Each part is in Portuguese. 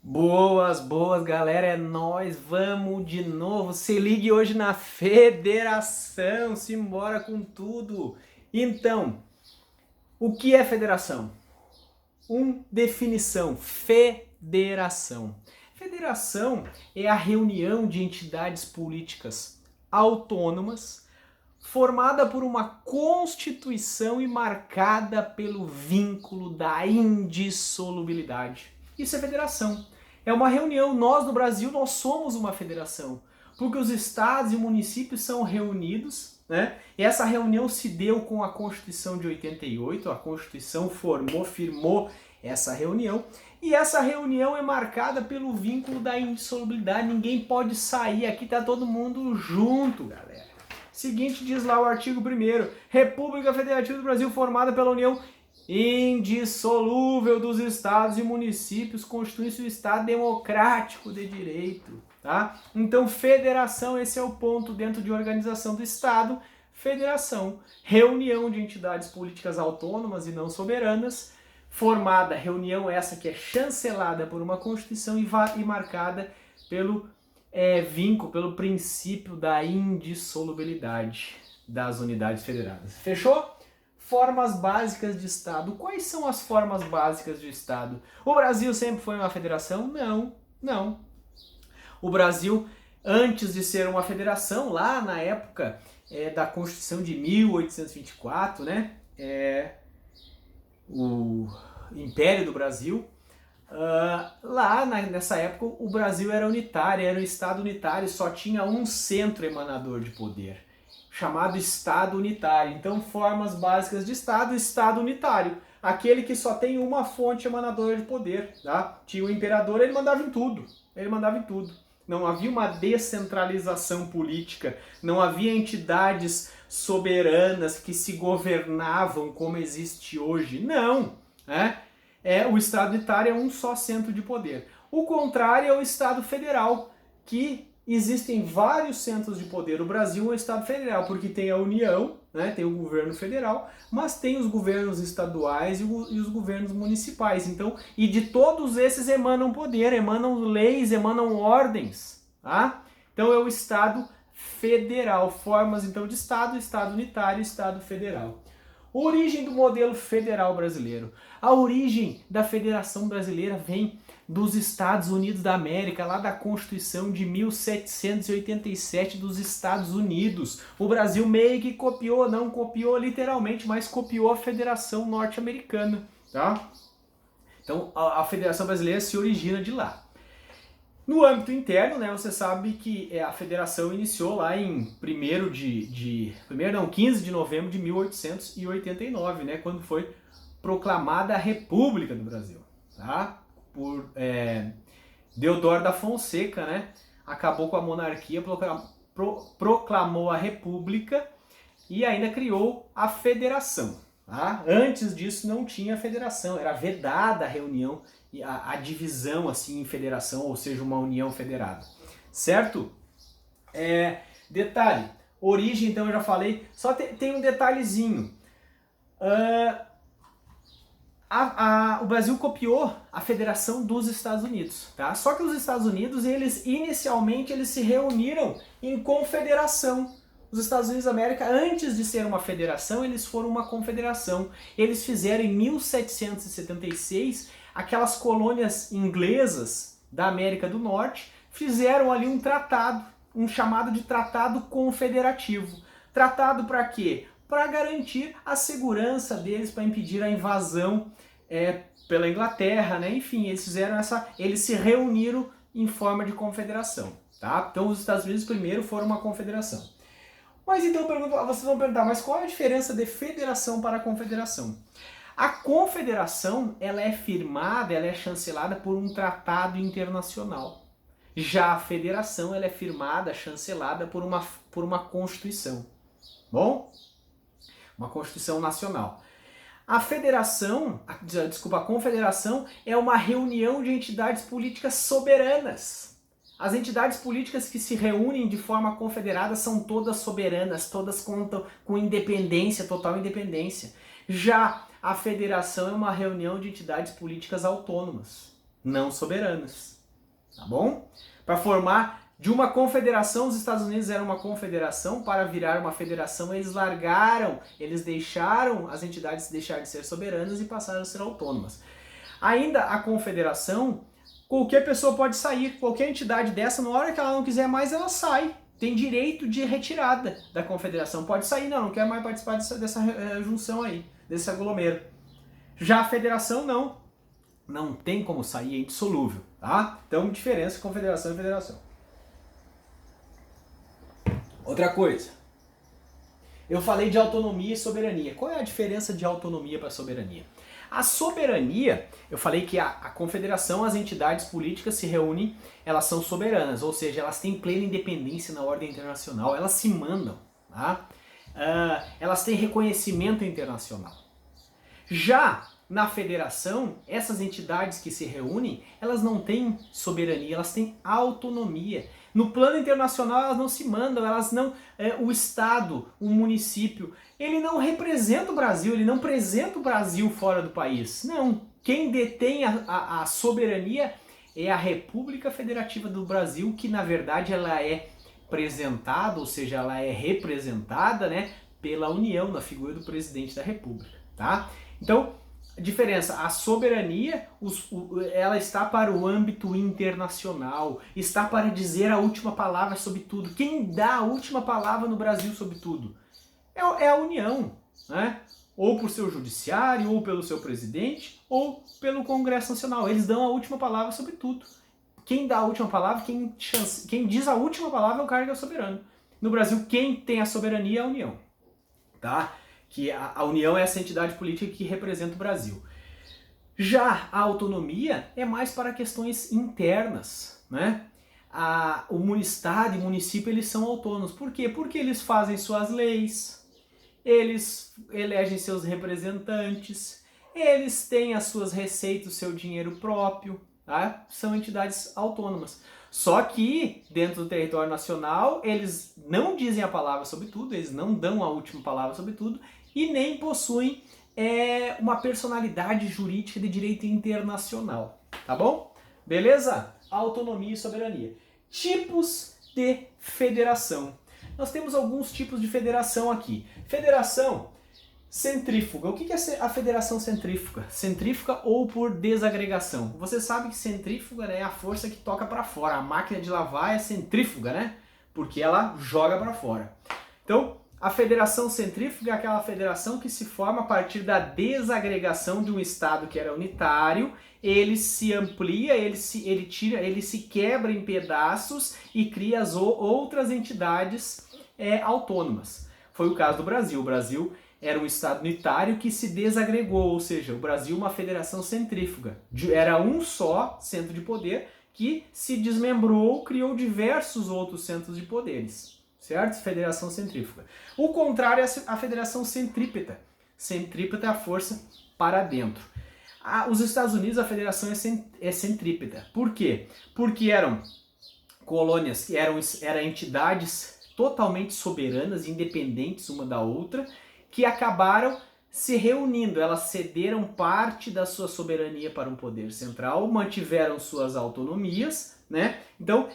Boas, boas, galera, é nóis, vamos de novo, se ligue hoje na federação, simbora com tudo. Então, o que é federação? Definição, federação. Federação é a reunião de entidades políticas autônomas formada por uma constituição e marcada pelo vínculo da indissolubilidade. Isso é federação. É uma reunião, nós no Brasil, nós somos uma federação, porque os estados e municípios são reunidos, né? E essa reunião se deu com a Constituição de 88, a Constituição firmou essa reunião, e essa reunião é marcada pelo vínculo da indissolubilidade, ninguém pode sair, aqui tá todo mundo junto, galera. Seguinte diz lá o artigo 1º, República Federativa do Brasil formada pela União indissolúvel dos estados e municípios, constitui-se o Estado democrático de direito, tá? Então, federação, esse é o ponto dentro de organização do Estado, federação, reunião de entidades políticas autônomas e não soberanas, formada, reunião essa que é chancelada por uma Constituição e marcada pelo vínculo, pelo princípio da indissolubilidade das unidades federadas. Fechou? Formas básicas de Estado. Quais são as formas básicas de Estado? O Brasil sempre foi uma federação? Não. O Brasil, antes de ser uma federação, lá na época da Constituição de 1824, né? O Império do Brasil, nessa época o Brasil era unitário, era um Estado unitário, só tinha um centro emanador de poder, chamado Estado unitário. Então, formas básicas de Estado, Estado unitário, aquele que só tem uma fonte emanadora de poder, tá? Tinha o imperador, ele mandava em tudo, Não havia uma descentralização política, não havia entidades soberanas que se governavam como existe hoje, não, né? O Estado unitário é um só centro de poder. O contrário é o Estado federal, que existem vários centros de poder. O Brasil é um Estado federal, porque tem a União, né, tem o governo federal, mas tem os governos estaduais e os governos municipais. Então, e de todos esses emanam poder, emanam leis, emanam ordens. Tá? Então é o Estado federal. Formas então de Estado, Estado unitário, Estado federal. Origem do modelo federal brasileiro. A origem da Federação Brasileira vem dos Estados Unidos da América, lá da Constituição de 1787 dos Estados Unidos. O Brasil meio que copiou, não copiou literalmente, mas copiou a Federação Norte-Americana, tá? Então a Federação Brasileira se origina de lá. No âmbito interno, né, você sabe que a federação iniciou lá em 15 de novembro de 1889, né, quando foi proclamada a República do Brasil, tá? Por Deodoro da Fonseca, né, acabou com a monarquia, proclamou a República e ainda criou a federação. Tá? Antes disso não tinha federação, era vedada a reunião, a divisão assim em federação, ou seja, uma união federada. Certo? Detalhe, origem então eu já falei, só tem um detalhezinho. O Brasil copiou a federação dos Estados Unidos, tá? Só que os Estados Unidos, inicialmente eles se reuniram em confederação. Os Estados Unidos da América, antes de ser uma federação, eles foram uma confederação. Eles fizeram em 1776, aquelas colônias inglesas da América do Norte, fizeram ali um tratado, um chamado de Tratado Confederativo. Tratado para quê? Para garantir a segurança deles, para impedir a invasão pela Inglaterra, né? Enfim, eles se reuniram em forma de confederação, tá? Então os Estados Unidos primeiro foram uma confederação. Mas então vocês vão perguntar, mas qual é a diferença de federação para confederação? A confederação, ela é firmada, ela é chancelada por um tratado internacional. Já a federação, ela é firmada, chancelada por uma Constituição. Bom? Uma Constituição nacional. A confederação é uma reunião de entidades políticas soberanas. As entidades políticas que se reúnem de forma confederada são todas soberanas, todas contam com independência, total independência. Já a federação é uma reunião de entidades políticas autônomas, não soberanas, tá bom? Para formar de uma confederação, os Estados Unidos eram uma confederação, para virar uma federação eles deixaram as entidades deixar de ser soberanas e passaram a ser autônomas. Ainda a confederação, qualquer pessoa pode sair, qualquer entidade dessa, na hora que ela não quiser mais, ela sai. Tem direito de retirada da confederação. Pode sair, não quer mais participar dessa junção aí, desse aglomero. Já a federação, não. Não tem como sair, é indissolúvel, tá? Então, diferença confederação e federação. Outra coisa, eu falei de autonomia e soberania. Qual é a diferença de autonomia para soberania? A soberania, eu falei que a confederação, as entidades políticas se reúnem, elas são soberanas, ou seja, elas têm plena independência na ordem internacional, elas se mandam, tá? Elas têm reconhecimento internacional. Já na federação, essas entidades que se reúnem, elas não têm soberania, elas têm autonomia. No plano internacional elas não se mandam, elas não, o Estado, o município, ele não representa o Brasil, ele não apresenta o Brasil fora do país. Não, quem detém a soberania é a República Federativa do Brasil, que na verdade ela é apresentada, ou seja, ela é representada, né, pela União, na figura do presidente da República, tá? Então, a diferença, a soberania, ela está para o âmbito internacional, está para dizer a última palavra sobre tudo. Quem dá a última palavra no Brasil sobre tudo? É a União, né? Ou por seu judiciário, ou pelo seu presidente, ou pelo Congresso Nacional. Eles dão a última palavra sobre tudo. Quem dá a última palavra, quem diz a última palavra é o cara que é o soberano. No Brasil, quem tem a soberania é a União, tá? Que a União é essa entidade política que representa o Brasil. Já a autonomia é mais para questões internas, né? O Estado e o município, eles são autônomos. Por quê? Porque eles fazem suas leis, eles elegem seus representantes, eles têm as suas receitas, o seu dinheiro próprio, tá? São entidades autônomas. Só que, dentro do território nacional, eles não dizem a palavra sobre tudo, eles não dão a última palavra sobre tudo e nem possuem uma personalidade jurídica de direito internacional. Tá bom? Beleza? Autonomia e soberania. Tipos de federação. Nós temos alguns tipos de federação aqui. Federação centrífuga. O que é a federação centrífuga? Centrífuga ou por desagregação. Você sabe que centrífuga, né, é a força que toca para fora. A máquina de lavar é centrífuga, né? Porque ela joga para fora. Então, a federação centrífuga é aquela federação que se forma a partir da desagregação de um estado que era unitário. Ele se amplia, ele se quebra em pedaços e cria as outras entidades autônomas. Foi o caso do Brasil. O Brasil era um estado unitário que se desagregou, ou seja, o Brasil é uma federação centrífuga. Era um só centro de poder que se desmembrou, criou diversos outros centros de poderes, certo? Federação centrífuga. O contrário é a federação centrípeta. Centrípeta é a força para dentro. Os Estados Unidos, a federação é centrípeta. Por quê? Porque eram colônias, que eram entidades totalmente soberanas, independentes uma da outra, que acabaram se reunindo. Elas cederam parte da sua soberania para um poder central, mantiveram suas autonomias, né? Então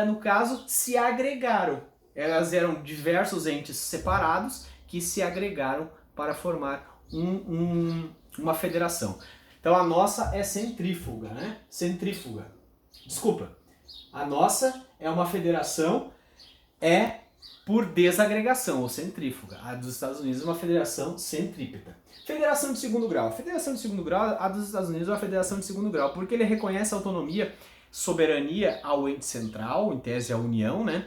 no caso, se agregaram. Elas eram diversos entes separados que se agregaram para formar uma federação. Então a nossa é centrífuga, né? Centrífuga. Desculpa. A nossa é uma federação por desagregação, ou centrífuga. A dos Estados Unidos é uma federação centrípeta. Federação de segundo grau. Federação de segundo grau, a dos Estados Unidos é uma federação de segundo grau, porque ele reconhece a autonomia, soberania ao ente central, em tese a União, né?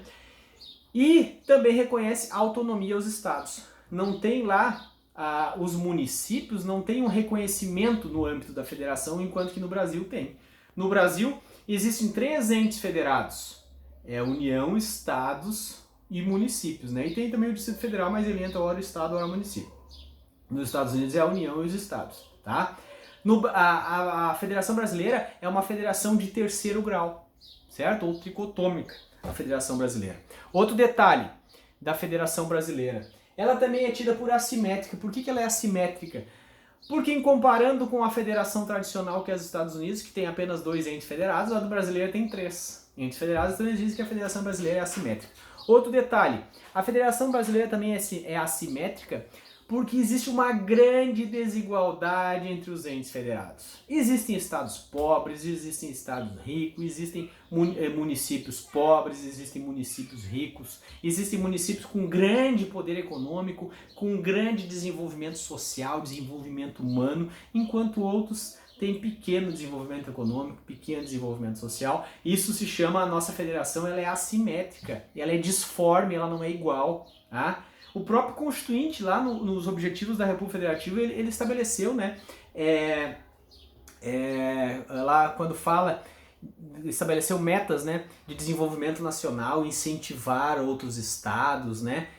E também reconhece a autonomia aos estados. Não tem lá, os municípios não têm um reconhecimento no âmbito da federação, enquanto que no Brasil tem. No Brasil existem 3 entes federados. União, estados e municípios, né? E tem também o Distrito Federal, mas ele entra hora estado, hora município. Nos Estados Unidos é a União e os estados, tá? A Federação Brasileira é uma federação de terceiro grau, certo? Ou tricotômica, a Federação Brasileira. Outro detalhe da Federação Brasileira, ela também é tida por assimétrica. Por que ela é assimétrica? Porque em comparando com a federação tradicional que é os Estados Unidos, que tem apenas 2 entes federados, a do brasileiro tem 3 entes federados, então eles dizem que a federação brasileira é assimétrica. Outro detalhe, a federação brasileira também é assimétrica porque existe uma grande desigualdade entre os entes federados. Existem estados pobres, existem estados ricos, existem municípios pobres, existem municípios ricos, existem municípios com grande poder econômico, com grande desenvolvimento social, desenvolvimento humano, enquanto outros têm pequeno desenvolvimento econômico, pequeno desenvolvimento social. Isso se chama, a nossa federação, ela é assimétrica, ela é disforme, ela não é igual, tá? O próprio Constituinte, lá nos Objetivos da República Federativa, ele estabeleceu, né, lá quando fala, estabeleceu metas, né, de desenvolvimento nacional, incentivar outros estados, né,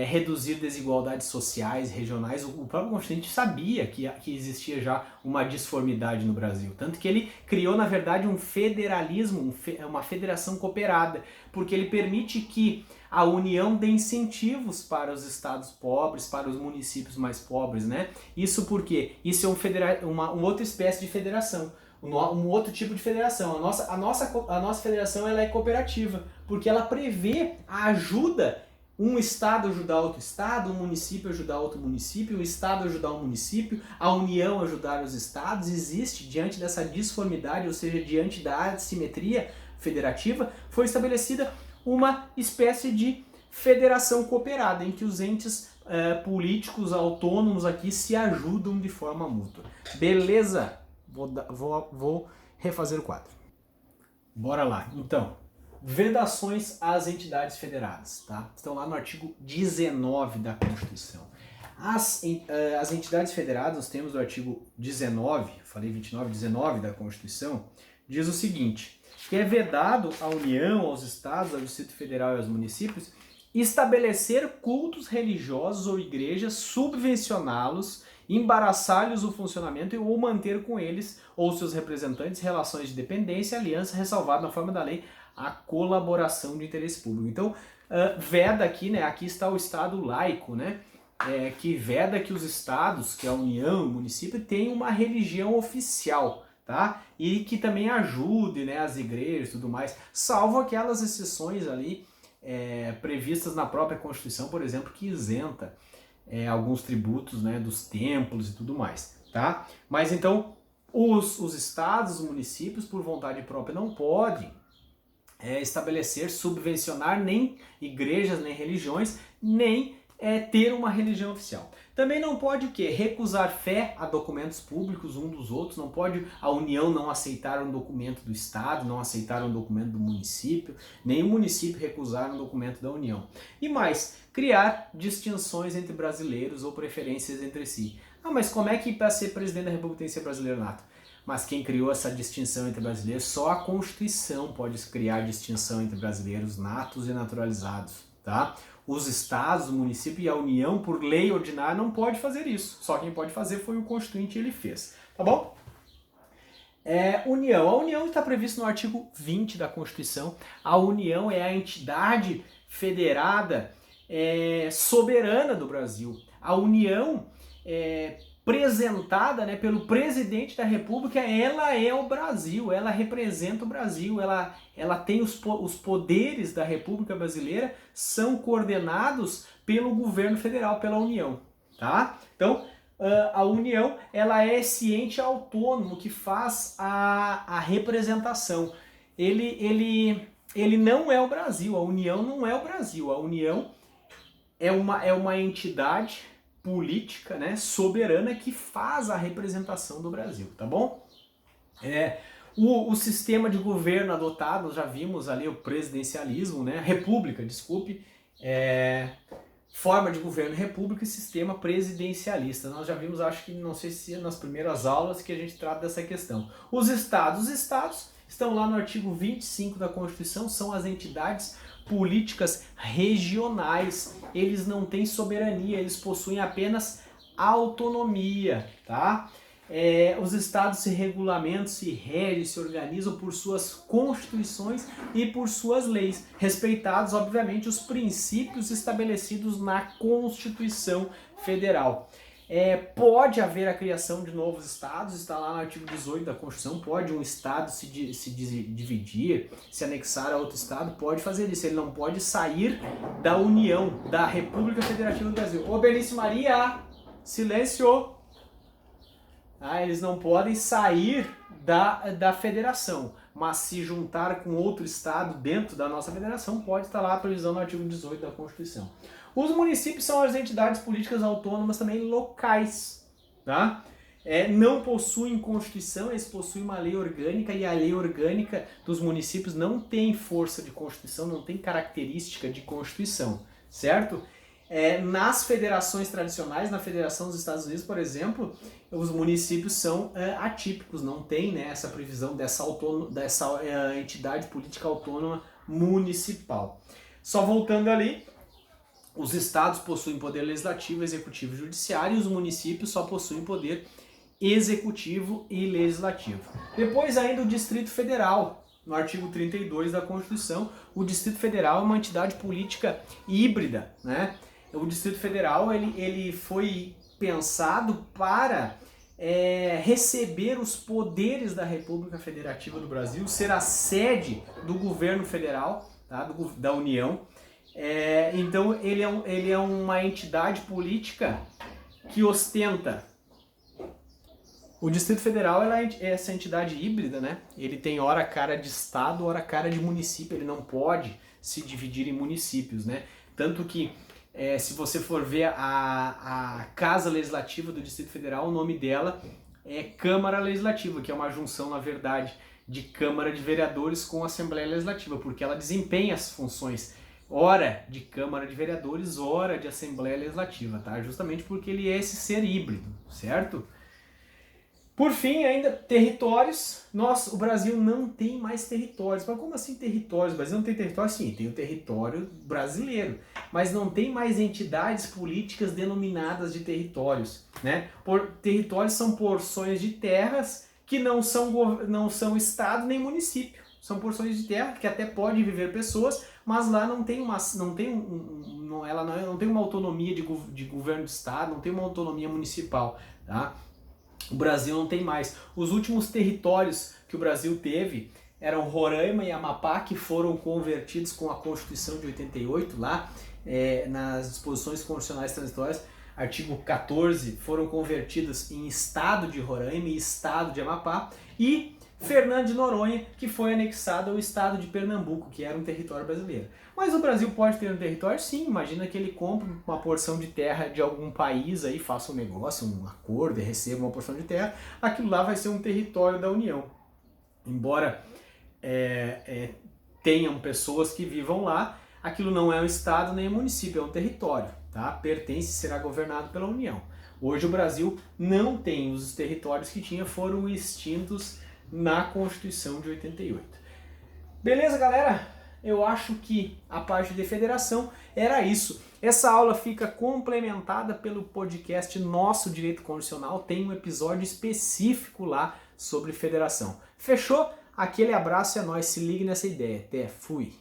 reduzir desigualdades sociais, regionais. O próprio Constituinte sabia que existia já uma disformidade no Brasil, tanto que ele criou, na verdade, um federalismo, uma federação cooperada, porque ele permite que a União dê incentivos para os estados pobres, para os municípios mais pobres, né? Isso porque isso é uma outra espécie de federação, um outro tipo de federação. A nossa federação, ela é cooperativa, porque ela prevê a ajuda, um estado ajudar outro estado, um município ajudar outro município, um estado ajudar um município, a União ajudar os estados. Existe, diante dessa disformidade, ou seja, diante da assimetria federativa, foi estabelecida uma espécie de federação cooperada, em que os entes políticos autônomos aqui se ajudam de forma mútua. Beleza? Vou refazer o quadro. Bora lá. Então, vedações às entidades federadas, tá? Estão lá no artigo 19 da Constituição. As entidades federadas, nós temos o artigo 19, falei 29, 19 da Constituição, diz o seguinte: que é vedado à União, aos estados, ao Distrito Federal e aos municípios estabelecer cultos religiosos ou igrejas, subvencioná-los, embaraçar-lhes o funcionamento ou manter com eles ou seus representantes relações de dependência, aliança, ressalvado na forma da lei a colaboração de interesse público. Então, veda aqui, né? Aqui está o Estado laico, né? Que veda que os estados, que a União, o município, tenham uma religião oficial, tá? E que também ajude, né, as igrejas e tudo mais, salvo aquelas exceções ali previstas na própria Constituição, por exemplo, que isenta alguns tributos, né, dos templos e tudo mais, tá? Mas então, os estados, os municípios, por vontade própria, não podem estabelecer, subvencionar nem igrejas, nem religiões, nem ter uma religião oficial. Também não pode o quê? Recusar fé a documentos públicos um dos outros, não pode a União não aceitar um documento do Estado, não aceitar um documento do município, nem o município recusar um documento da União. E mais, criar distinções entre brasileiros ou preferências entre si. Ah, mas como é que para ser presidente da República tem que ser brasileiro nato? Mas quem criou essa distinção entre brasileiros, só a Constituição pode criar distinção entre brasileiros natos e naturalizados, tá? Os estados, o município e a União, por lei ordinária, não pode fazer isso. Só quem pode fazer foi o Constituinte e ele fez. Tá bom? União. A União está prevista no artigo 20 da Constituição. A União é a entidade federada soberana do Brasil. A União representada, né, pelo presidente da República, ela é o Brasil, ela representa o Brasil, ela tem os poderes da República Brasileira, são coordenados pelo governo federal, pela União, tá? Então, a União, ela é esse ente autônomo que faz a representação. Ele não é o Brasil, a União não é o Brasil, a União é uma entidade política, né, soberana, que faz a representação do Brasil, tá bom? O sistema de governo adotado, já vimos ali o presidencialismo, né, república, desculpe, forma de governo república e sistema presidencialista. Nós já vimos, acho que, não sei se nas primeiras aulas que a gente trata dessa questão. Os estados estão lá no artigo 25 da Constituição, são as entidades políticas regionais. Eles não têm soberania, eles possuem apenas autonomia, tá? Os estados se regulamentam, se regem, se organizam por suas constituições e por suas leis, respeitados, obviamente, os princípios estabelecidos na Constituição Federal. Pode haver a criação de novos estados, está lá no artigo 18 da Constituição, pode um estado se dividir, se anexar a outro estado, pode fazer isso, ele não pode sair da União, da República Federativa do Brasil. Ô Bernice Maria, silêncio! Eles não podem sair da federação, mas se juntar com outro estado dentro da nossa federação, pode estar lá a previsão no artigo 18 da Constituição. Os municípios são as entidades políticas autônomas também locais, tá? Não possuem Constituição, eles possuem uma lei orgânica, e a lei orgânica dos municípios não tem força de Constituição, não tem característica de Constituição, certo? Nas federações tradicionais, na Federação dos Estados Unidos, por exemplo, os municípios são atípicos, não tem, né, essa previsão dessa entidade política autônoma municipal. Só voltando ali, os estados possuem poder legislativo, executivo e judiciário, e os municípios só possuem poder executivo e legislativo. Depois ainda o Distrito Federal, no artigo 32 da Constituição, o Distrito Federal é uma entidade política híbrida, né? O Distrito Federal ele foi pensado para receber os poderes da República Federativa do Brasil, ser a sede do governo federal, tá? Da União. Então ele é uma entidade política que ostenta. O Distrito Federal é essa entidade híbrida, né? Ele tem ora cara de estado, ora cara de município, ele não pode se dividir em municípios, né? Tanto que se você for ver a Casa Legislativa do Distrito Federal, o nome dela é Câmara Legislativa, que é uma junção, na verdade, de Câmara de Vereadores com Assembleia Legislativa, porque ela desempenha as funções ora de Câmara de Vereadores, ora de Assembleia Legislativa, tá? Justamente porque ele é esse ser híbrido, certo? Por fim, ainda territórios. O Brasil não tem mais territórios. Mas como assim territórios? O Brasil não tem território? Sim, tem o território brasileiro. Mas não tem mais entidades políticas denominadas de territórios, né? Territórios são porções de terras que não são estado nem município. São porções de terra que até pode viver pessoas, mas lá não tem uma autonomia de governo de estado, não tem uma autonomia municipal, tá? O Brasil não tem mais. Os últimos territórios que o Brasil teve eram Roraima e Amapá, que foram convertidos com a Constituição de 88, lá nas disposições constitucionais transitórias, artigo 14, foram convertidos em Estado de Roraima e Estado de Amapá, e Fernando de Noronha, que foi anexado ao Estado de Pernambuco, que era um território brasileiro. Mas o Brasil pode ter um território? Sim, imagina que ele compre uma porção de terra de algum país, aí faça um negócio, um acordo e receba uma porção de terra, aquilo lá vai ser um território da União. Embora tenham pessoas que vivam lá, aquilo não é um estado nem um município, é um território, tá? Pertence e será governado pela União. Hoje o Brasil não tem, os territórios que tinha foram extintos na Constituição de 88. Beleza, galera? Eu acho que a parte de federação era isso. Essa aula fica complementada pelo podcast Nosso Direito Constitucional, tem um episódio específico lá sobre federação. Fechou? Aquele abraço e é nóis, se ligue nessa ideia. Até, fui!